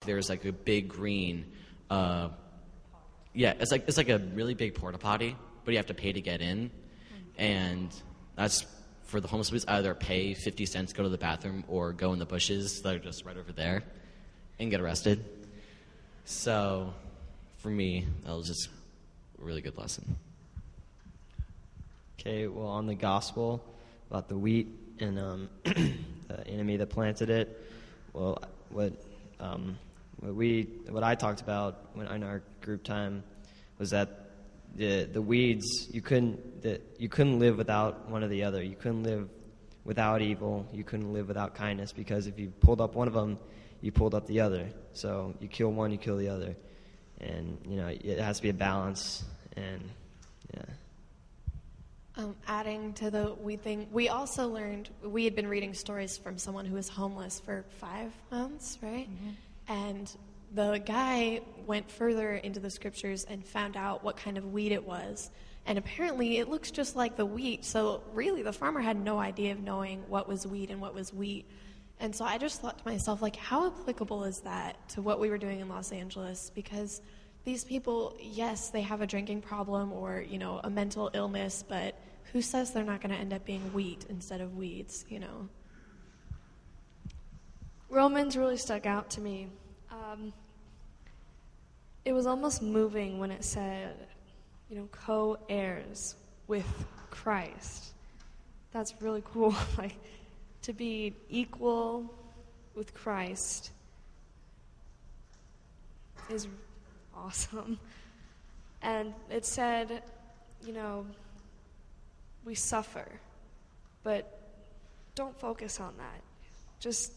there's like a big green, it's like a really big porta potty, but you have to pay to get in, and that's for the homeless. Either pay 50 cents, go to the bathroom, or go in the bushes that are just right over there, and get arrested. So, for me, that was just a really good lesson. Okay, well, on the gospel about the wheat and the enemy that planted it, well, what I talked about in our group time was that the weeds, you couldn't live without one or the other. You couldn't live without evil. You couldn't live without kindness, because if you pulled up one of them, you pulled up the other. So you kill one, you kill the other, and it has to be a balance. And yeah. Adding to the weed thing, we also learned, we had been reading stories from someone who was homeless for 5 months, right? Mm-hmm. And the guy went further into the scriptures and found out what kind of weed it was. And apparently it looks just like the wheat. So really the farmer had no idea of knowing what was weed and what was wheat. And so I just thought to myself, like, how applicable is that to what we were doing in Los Angeles? Because these people, yes, they have a drinking problem or, a mental illness, but who says they're not going to end up being wheat instead of weeds, Romans really stuck out to me. It was almost moving when it said, co-heirs with Christ. That's really cool. Like, to be equal with Christ is awesome. And it said, we suffer, but don't focus on that. Just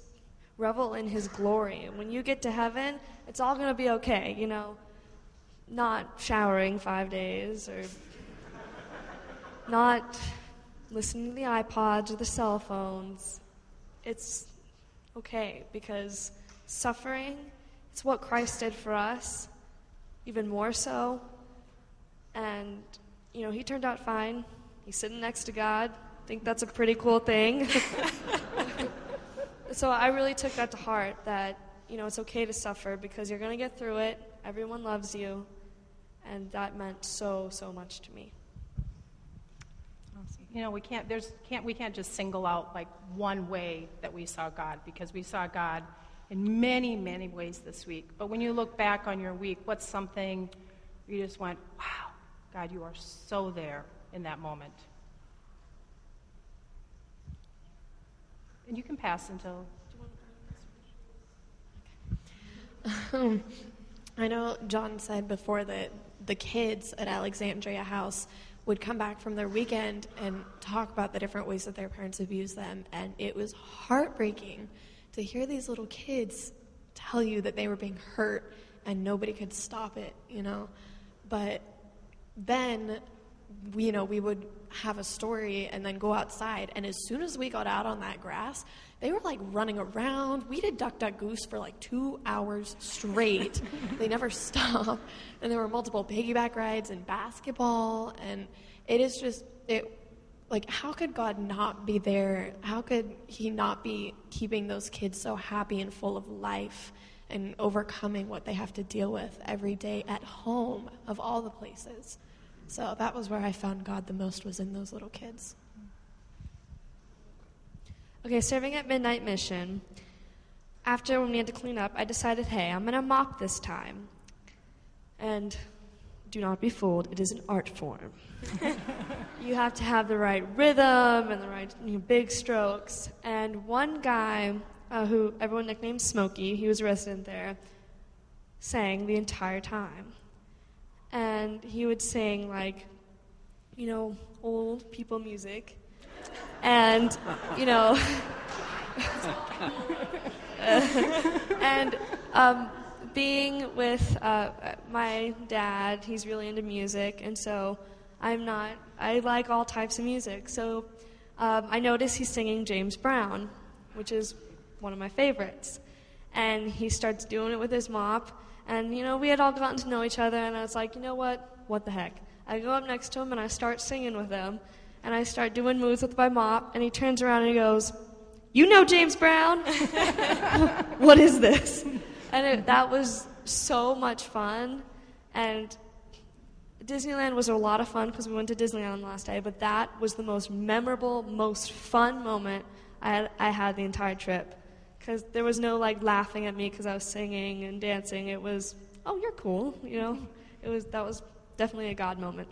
revel in his glory. And when you get to heaven, it's all going to be okay, not showering 5 days or not listening to the iPods or the cell phones. It's okay, because suffering, it's what Christ did for us, even more so. And, he turned out fine. He's sitting next to God. I think that's a pretty cool thing. So I really took that to heart, that, it's okay to suffer because you're going to get through it. Everyone loves you. And that meant so, so much to me. Awesome. We can't just single out like one way that we saw God, because we saw God in many, many ways this week. But when you look back on your week, what's something you just went, wow, God, you are so there in that moment? And you can pass until... I know John said before that the kids at Alexandria House would come back from their weekend and talk about the different ways that their parents abused them, and it was heartbreaking to hear these little kids tell you that they were being hurt and nobody could stop it, But then, we would have a story and then go outside, and as soon as we got out on that grass, they were like running around. We did Duck Duck Goose for like 2 hours straight. They never stopped. And there were multiple piggyback rides and basketball, and it is just, how could God not be there? How could he not be keeping those kids so happy and full of life and overcoming what they have to deal with every day at home, of all the places? So that was where I found God the most, was in those little kids. Okay, serving at Midnight Mission, after when we had to clean up, I decided, hey, I'm going to mop this time. And do not be fooled, it is an art form. You have to have the right rhythm and the right big strokes. And one guy, who everyone nicknamed Smokey, he was a resident there, sang the entire time. And he would sing, old people music. And, being with my dad, he's really into music, and so I like all types of music. So I noticed he's singing James Brown, which is one of my favorites. And he starts doing it with his mop. And, we had all gotten to know each other, and I was like, what the heck? I go up next to him, and I start singing with him, and I start doing moves with my mop, and he turns around and he goes, "You know James Brown?" "What is this?" And that was so much fun. And Disneyland was a lot of fun because we went to Disneyland on the last day, but that was the most memorable, most fun moment I had the entire trip. Because there was no laughing at me because I was singing and dancing. It was, oh, you're cool, That was definitely a God moment.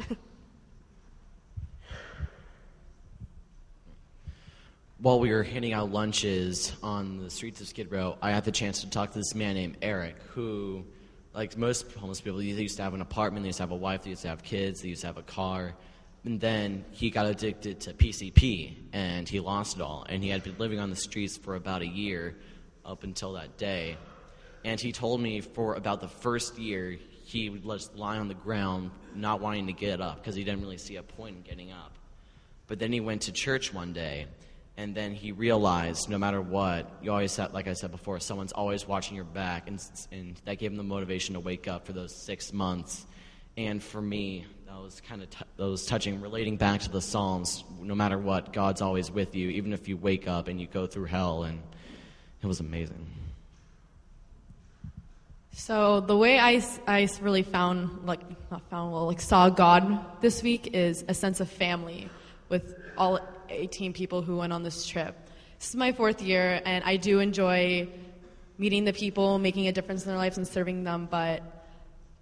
While we were handing out lunches on the streets of Skid Row, I had the chance to talk to this man named Eric, who, like most homeless people, they used to have an apartment, they used to have a wife, they used to have kids, they used to have a car. And then he got addicted to PCP, and he lost it all. And he had been living on the streets for about a year up until that day. And he told me for about the first year, he would just lie on the ground, not wanting to get up, because he didn't really see a point in getting up. But then he went to church one day, and then he realized no matter what, you always have, like I said before, someone's always watching your back, and that gave him the motivation to wake up for those 6 months. And for me, that was kind of that was touching, relating back to the Psalms. No matter what, God's always with you, even if you wake up and you go through hell, and it was amazing. So the way I really saw God this week is a sense of family with all 18 people who went on this trip. This is my 4th year, and I do enjoy meeting the people, making a difference in their lives and serving them, but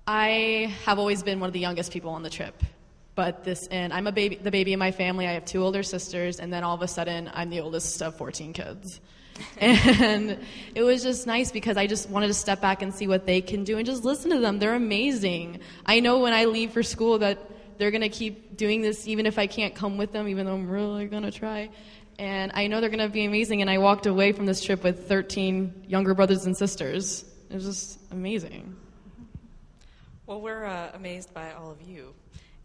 I have always been one of the youngest people on the trip. And I'm the baby in my family. I have 2 older sisters, and then all of a sudden, I'm the oldest of 14 kids. And it was just nice because I just wanted to step back and see what they can do and just listen to them. They're amazing. I know when I leave for school that they're going to keep doing this even if I can't come with them, even though I'm really going to try. And I know they're going to be amazing. And I walked away from this trip with 13 younger brothers and sisters. It was just amazing. Well, we're amazed by all of you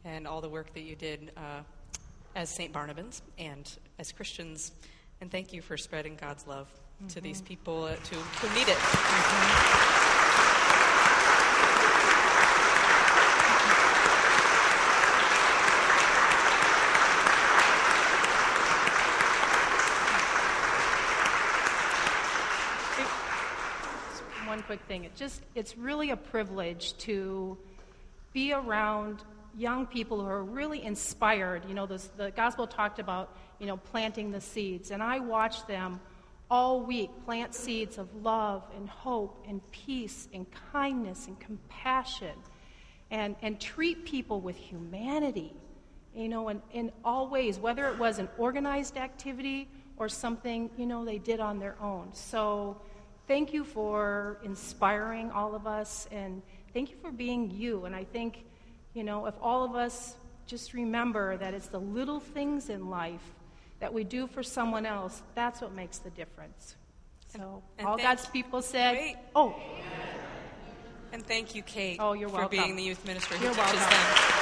and all the work that you did as St. Barnabas and as Christians. And thank you for spreading God's love to these people who need it. One quick thing. It's really a privilege to be around young people who are really inspired. The gospel talked about, planting the seeds. And I watched them all week plant seeds of love and hope and peace and kindness and compassion and treat people with humanity, in all ways, whether it was an organized activity or something, they did on their own. So thank you for inspiring all of us, and thank you for being you. And I think, if all of us just remember that it's the little things in life that we do for someone else, that's what makes the difference. So and all God's people said, wait. Oh. And thank you, Kate, Oh, you're for welcome. being the youth minister who You're teaches welcome. them.